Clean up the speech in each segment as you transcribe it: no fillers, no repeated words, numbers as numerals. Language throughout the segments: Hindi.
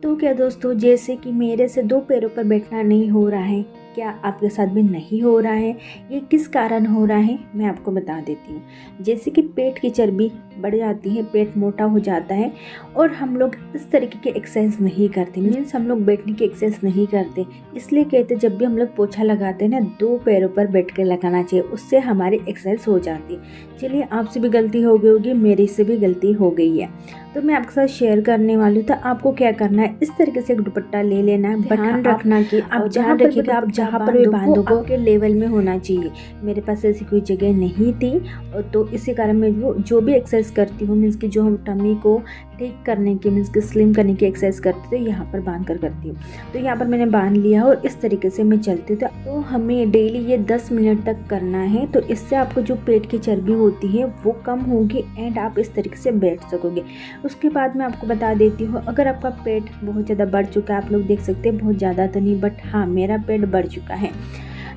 तो क्या दोस्तों, जैसे कि मेरे से दो पैरों पर बैठना नहीं हो रहा है, क्या आपके साथ भी नहीं हो रहा है? ये किस कारण हो रहा है मैं आपको बता देती हूँ। जैसे कि पेट की चर्बी बढ़ जाती है, पेट मोटा हो जाता है और हम लोग इस तरीके की एक्सरसाइज नहीं करते, मीन्स हम लोग बैठने की एक्सरसाइज नहीं करते। इसलिए कहते जब भी हम लोग पोछा लगाते हैं ना, दो पैरों पर बैठ कर लगाना चाहिए, उससे हमारी एक्सरसाइज हो जाती है। चलिए, आपसे भी गलती हो गई होगी, मेरी से भी गलती हो गई है, तो मैं आपके साथ शेयर करने वाली हूँ। तो आपको क्या करना है, इस तरीके से एक दुपट्टा ले लेना है। ध्यान रखना कि आप जहाँ रखिएगा, आप जहाँ पर भी बांधोगे आपके लेवल में होना चाहिए। मेरे पास ऐसी कोई जगह नहीं थी, तो इसी कारण मैं जो भी एक्सरसाइज करती हूँ, मीन्स कि जो हम टमी को ठीक करने की, मीन्स कि स्लिम करने की एक्सरसाइज करते थे, यहाँ पर बांध कर करती हूँ। तो यहाँ पर मैंने बांध लिया और इस तरीके से मैं चलती हूँ। तो हमें डेली ये 10 मिनट तक करना है। तो इससे आपको जो पेट की चर्बी होती है वो कम होगी एंड आप इस तरीके से बैठ सकोगे। उसके बाद मैं आपको बता देती हूँ, अगर आपका पेट बहुत ज़्यादा बढ़ चुका है, आप लोग देख सकते हैं, बहुत ज़्यादा तो नहीं बट हाँ मेरा पेट बढ़ चुका है,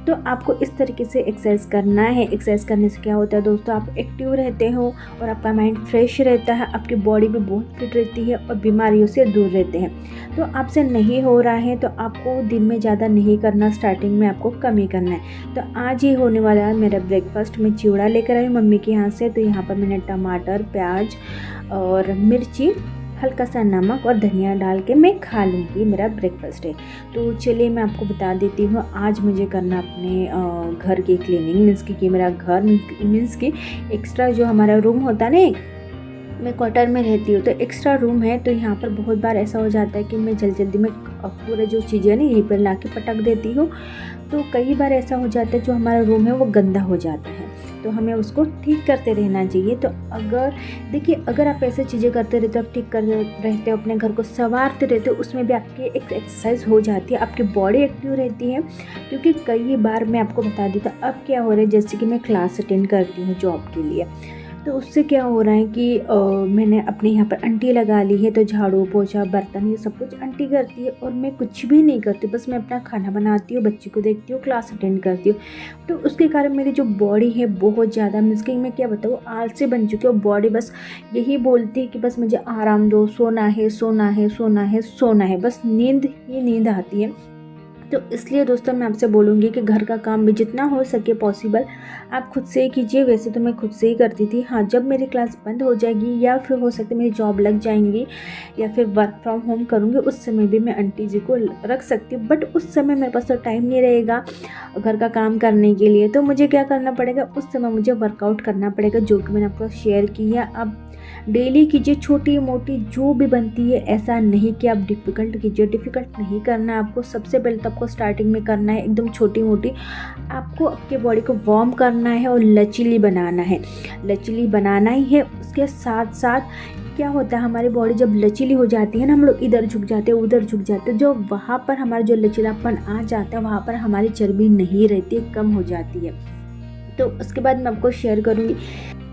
तो आपको इस तरीके से एक्सरसाइज करना है। एक्सरसाइज करने से क्या होता है दोस्तों, आप एक्टिव रहते हो और आपका माइंड फ्रेश रहता है, आपकी बॉडी भी बहुत फिट रहती है और बीमारियों से दूर रहते हैं। तो आपसे नहीं हो रहा है तो आपको दिन में ज़्यादा नहीं करना, स्टार्टिंग में आपको कम ही करना है। तो आज ही होने वाला है मेरा ब्रेकफास्ट। मैं चिवड़ा लेकर आई मम्मी के यहाँ से। तो यहाँ पर मैंने टमाटर, प्याज और मिर्ची, हल्का सा नमक और धनिया डाल के मैं खा लूँगी, मेरा ब्रेकफास्ट है। तो चलिए मैं आपको बता देती हूँ, आज मुझे करना अपने घर की क्लीनिंग, मीन्स कि मेरा घर मीन्स कि एक्स्ट्रा जो हमारा रूम होता है ना, एक मैं क्वार्टर में रहती हूँ तो एक्स्ट्रा रूम है। तो यहाँ पर बहुत बार ऐसा हो जाता है कि मैं जल्दी में पूरे जो चीज़ें ना यहीं पर ला के पटक देती हूँ। तो कई बार ऐसा हो जाता है जो हमारा रूम है वो गंदा हो जाता है, तो हमें उसको ठीक करते रहना चाहिए। तो अगर देखिए, अगर आप ऐसे चीज़ें करते रहते हो, आप ठीक कर रहते हो, अपने घर को संवारते रहते हो, उसमें भी आपकी एक एक्सरसाइज हो जाती है, आपकी बॉडी एक्टिव रहती है। क्योंकि कई बार मैं आपको बता देती हूँ, अब क्या हो रहा है, जैसे कि मैं क्लास अटेंड करती हूँ जॉब के लिए, तो उससे क्या हो रहा है कि मैंने अपने यहाँ पर आंटी लगा ली है। तो झाड़ू पोछा बर्तन ये सब कुछ आंटी करती है और मैं कुछ भी नहीं करती, बस मैं अपना खाना बनाती हूँ, बच्ची को देखती हूँ, क्लास अटेंड करती हूँ। तो उसके कारण मेरी जो बॉडी है बहुत ज़्यादा, मीन्स कि मैं क्या बताऊँ, आलसी बन चुकी हूँ। बॉडी बस यही बोलती है कि बस मुझे आराम दो, सोना है सोना है सोना है सोना है, बस नींद ही नींद आती है। तो इसलिए दोस्तों मैं आपसे बोलूँगी कि घर का काम भी जितना हो सके पॉसिबल आप खुद से ही कीजिए। वैसे तो मैं खुद से ही करती थी, हाँ जब मेरी क्लास बंद हो जाएगी या फिर हो सकता है मेरी जॉब लग जाएंगी या फिर वर्क फ्रॉम होम करूँगी, उस समय भी मैं आंटी जी को रख सकती हूँ। बट उस समय मेरे पास तो टाइम नहीं रहेगा घर का काम करने के लिए, तो मुझे क्या करना पड़ेगा, उस समय मुझे वर्कआउट करना पड़ेगा, जो कि मैंने आपको शेयर किया। अब डेली कीजिए, छोटी मोटी जो भी बनती है, ऐसा नहीं कि आप डिफ़िकल्ट कीजिए। डिफ़िकल्ट नहीं करना आपको, सबसे पहले तो आपको स्टार्टिंग में करना है एकदम छोटी मोटी। आपको आपके बॉडी को वार्म करना है और लचीली बनाना है, लचीली बनाना ही है। उसके साथ साथ क्या होता है, हमारी बॉडी जब लचीली हो जाती है ना, हम लोग इधर झुक जाते हैं उधर झुक जाते हैं, जो वहाँ पर हमारा जो लचीलापन आ जाता है वहाँ पर हमारी चर्बी नहीं रहती, कम हो जाती है। तो उसके बाद मैं आपको शेयर करूँगी,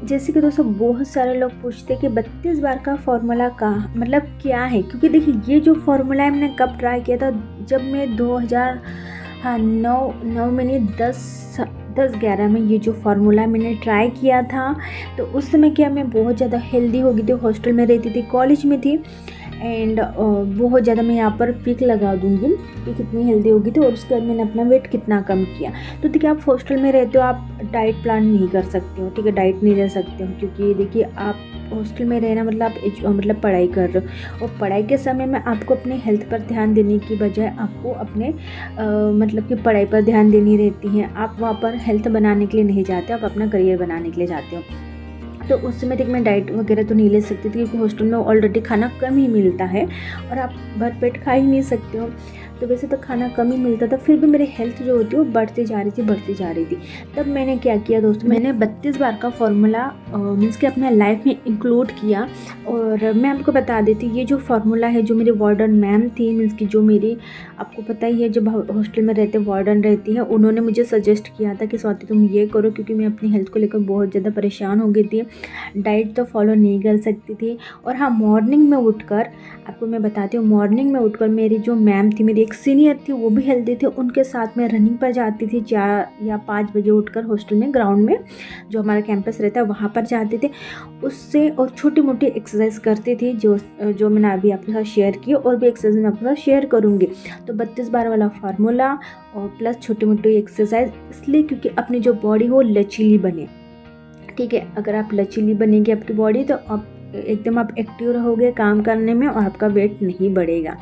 जैसे कि दोस्तों बहुत सारे लोग पूछते हैं कि 32 बार का फॉर्मूला का मतलब क्या है। क्योंकि देखिए, ये जो फॉर्मूला है मैंने कब ट्राई किया था, जब मैं 2009 मैंने 10-11 में ये जो फार्मूला मैंने ट्राई किया था। तो उस समय क्या, मैं बहुत ज़्यादा हेल्दी हो गई थी, हॉस्टल में रहती थी, कॉलेज में थी एंड बहुत ज़्यादा, मैं यहाँ पर पिक लगा दूँगी कि कितनी हेल्दी होगी थी और उसके बाद मैंने अपना वेट कितना कम किया। तो देखिए, आप हॉस्टल में रहते हो, आप डाइट प्लान नहीं कर सकते हो, ठीक है, डाइट नहीं ले सकते हो, क्योंकि देखिए आप हॉस्टल में रहना मतलब आप मतलब पढ़ाई कर रहे हो, और पढ़ाई के समय में आपको अपने हेल्थ पर ध्यान देने की बजाय आपको अपने मतलब कि पढ़ाई पर ध्यान देनी रहती है। आप वहाँ पर हेल्थ बनाने के लिए नहीं जाते, आप अपना करियर बनाने के लिए जाते हो। तो उस समय तक मैं डाइट वगैरह तो नहीं ले सकती थी, क्योंकि हॉस्टल में ऑलरेडी खाना कम ही मिलता है और आप भरपेट खा ही नहीं सकते हो। तो वैसे तो खाना कम ही मिलता था, फिर भी मेरी हेल्थ जो होती है वो बढ़ती जा रही थी। तब मैंने क्या किया दोस्तों, मैंने 32 बार का फॉर्मूला मीन्स कि अपने लाइफ में इंक्लूड किया। और मैं आपको बता देती, ये जो फार्मूला है, जो मेरी वार्डन मैम थी, मीन्स कि जो मेरी, आपको पता ही है जब हॉस्टल में रहते वार्डन रहती है, उन्होंने मुझे सजेस्ट किया था कि स्वाति तुम ये करो, क्योंकि मैं अपनी हेल्थ को लेकर बहुत ज़्यादा परेशान हो गई थी। डाइट तो फॉलो नहीं कर सकती थी। और हाँ, मॉर्निंग में उठकर आपको मैं बताती हूँ, मॉर्निंग में उठकर मेरी जो मैम थी, मेरी एक सीनियर थी, वो भी हेल्दी थी, उनके साथ मैं रनिंग पर जाती थी 4 या 5 बजे उठकर हॉस्टल में, ग्राउंड में जो हमारा कैंपस रहता है वहाँ पर जाते थे उससे, और छोटी मोटी एक्सरसाइज करती थी जो मैंने अभी आपके साथ शेयर की, और भी एक्सरसाइज मैं आपके साथ शेयर करूँगी। तो 32-12 वाला फार्मूला और प्लस छोटी मोटी एक्सरसाइज, इसलिए क्योंकि अपनी जो बॉडी हो लचीली बने। ठीक है, अगर आप लचीली बनेगी आपकी बॉडी तो आप एकदम आप एक्टिव रहोगे काम करने में और आपका वेट नहीं बढ़ेगा।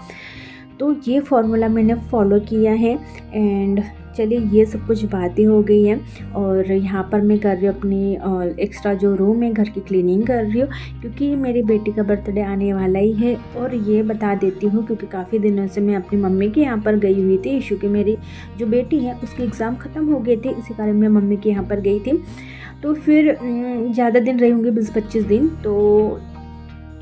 तो ये फार्मूला मैंने फॉलो किया है। एंड चलिए, ये सब कुछ बातें हो गई हैं, और यहाँ पर मैं कर रही हूँ अपनी एक्स्ट्रा जो रूम है घर की क्लीनिंग कर रही हूँ, क्योंकि मेरी बेटी का बर्थडे आने वाला ही है। और ये बता देती हूँ क्योंकि काफ़ी दिनों से मैं अपनी मम्मी के यहाँ पर गई हुई थी, इशू की मेरी जो बेटी है उसके एग्ज़ाम ख़त्म हो गए थे, इसी कारण मैं मम्मी के यहाँ पर गई थी। तो फिर ज़्यादा दिन रही होंगी, 20-25 दिन, तो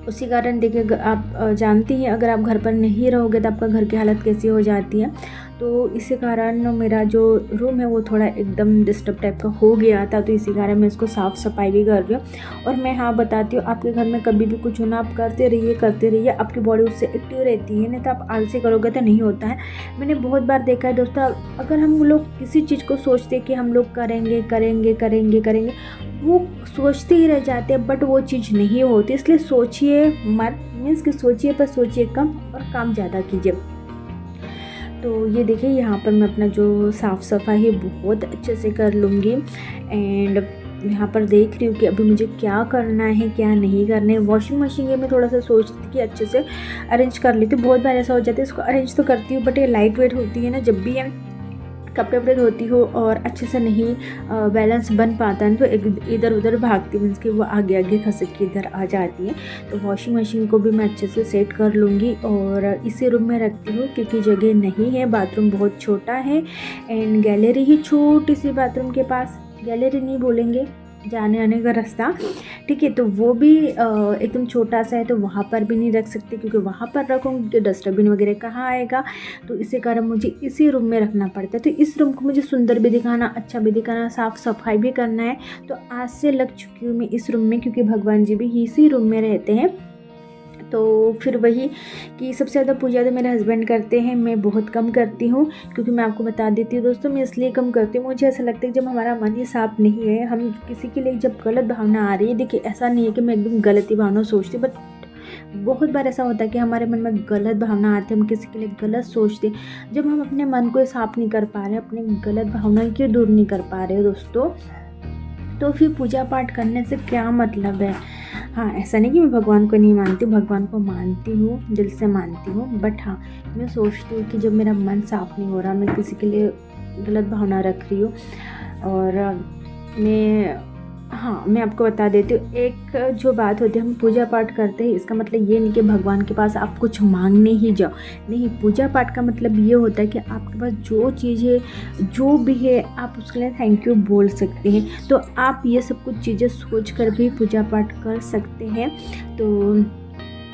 उसी कारण देखिए, आप जानती हैं अगर आप घर पर नहीं रहोगे तो आपका घर की हालत कैसी हो जाती है। तो इसी कारण मेरा जो रूम है वो थोड़ा एकदम डिस्टर्ब टाइप का हो गया था, तो इसी कारण मैं इसको साफ़ सफाई भी कर रही हूँ। और मैं हाँ बताती हूँ, आपके घर में कभी भी कुछ होना आप करते रहिए, आपकी बॉडी उससे एक्टिव रहती है, नहीं तो आप आलसी करोगे तो नहीं होता है। मैंने बहुत बार देखा है दोस्तों, अगर हम लोग किसी चीज़ को सोचते कि हम लोग करेंगे, वो सोचते ही रह जाते हैं, बट वो चीज़ नहीं होती। इसलिए सोचिए मत, मीन्स कि सोचिए पर सोचिए कम और काम ज़्यादा कीजिए। तो ये देखिए, यहाँ पर मैं अपना जो साफ़ सफाई है बहुत अच्छे से कर लूँगी। एंड यहाँ पर देख रही हूँ कि अभी मुझे क्या करना है क्या नहीं करना है। वॉशिंग मशीन ये मैं थोड़ा सा सोचती कि अच्छे से अरेंज कर लेती हूँ, बहुत बार ऐसा हो जाता है, इसको अरेंज तो करती हूँ बट ये लाइट वेट होती है ना, जब भी कपड़े वपड़े धोती हो और अच्छे से नहीं बैलेंस बन पाता है तो इधर उधर भागती, मीन्स कि वो आगे आगे खसक के इधर आ जाती है। तो वॉशिंग मशीन को भी मैं अच्छे से सेट कर लूँगी और इसी रूम में रखती हूँ क्योंकि जगह नहीं है, बाथरूम बहुत छोटा है। एंड गैलरी ही छोटी सी बाथरूम के पास, गैलरी नहीं बोलेंगे, जाने आने का रास्ता, ठीक है, तो वो भी एकदम छोटा सा है, तो वहाँ पर भी नहीं रख सकती क्योंकि वहाँ पर रखूँगी तो डस्टबिन वगैरह कहाँ आएगा। तो इसी कारण मुझे इसी रूम में रखना पड़ता है। तो इस रूम को मुझे सुंदर भी दिखाना, अच्छा भी दिखाना, साफ़ सफाई भी करना है। तो आज से लग चुकी हूँ मैं इस रूम में क्योंकि भगवान जी भी इसी रूम में रहते हैं। तो फिर वही कि सबसे ज़्यादा पूजा तो मेरे हस्बैंड करते हैं, मैं बहुत कम करती हूँ क्योंकि मैं आपको बता देती हूँ दोस्तों, मैं इसलिए कम करती हूँ, मुझे ऐसा लगता है कि जब हमारा मन ही साफ नहीं है, हम किसी के लिए जब गलत भावना आ रही है, देखिए ऐसा नहीं है कि मैं एकदम गलत ही भावना सोचती, बट बहुत बार ऐसा होता है कि हमारे मन में गलत भावना आती है, हम किसी के लिए गलत सोचते हैं। जब हम अपने मन को साफ नहीं कर पा रहे, अपने गलत भावना क्यों दूर नहीं कर पा रहे हो दोस्तों, तो फिर पूजा पाठ करने से क्या मतलब है। हाँ, ऐसा नहीं कि मैं भगवान को नहीं मानती, भगवान को मानती हूँ, दिल से मानती हूँ, बट हाँ मैं सोचती हूँ कि जब मेरा मन साफ नहीं हो रहा, मैं किसी के लिए गलत भावना रख रही हूँ। और मैं आपको बता देती हूँ, एक जो बात होती है, हम पूजा पाठ करते हैं, इसका मतलब ये नहीं कि भगवान के पास आप कुछ मांगने ही जाओ, नहीं, पूजा पाठ का मतलब ये होता है कि आपके पास जो चीज़ है, जो भी है, आप उसके लिए थैंक यू बोल सकते हैं। तो आप ये सब कुछ चीज़ें सोच कर भी पूजा पाठ कर सकते हैं। तो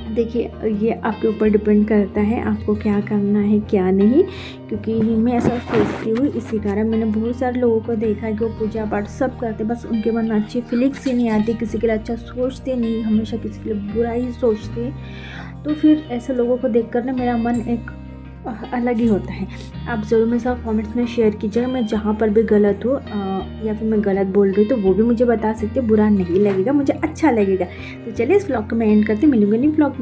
देखिए, ये आपके ऊपर डिपेंड करता है आपको क्या करना है क्या नहीं, क्योंकि मैं ऐसा सोचती हूँ, इसी कारण मैंने बहुत सारे लोगों को देखा है कि वो पूजा पाठ सब करते, बस उनके मन में अच्छी फीलिंग्स ही नहीं आती, किसी के लिए अच्छा सोचते नहीं, हमेशा किसी के लिए बुरा ही सोचते। तो फिर ऐसे लोगों को देखकर ना मेरा मन एक अलग ही होता है। आप ज़रूर मेरे साथ कमेंट्स में शेयर कीजिएगा, मैं जहाँ पर भी गलत हूँ या फिर मैं गलत बोल रही हूँ तो वो भी मुझे बता सकते, बुरा नहीं लगेगा, मुझे अच्छा लगेगा। तो चलिए इस व्लॉग को मैं एंड करती, मिलूंगी नहीं व्लॉग।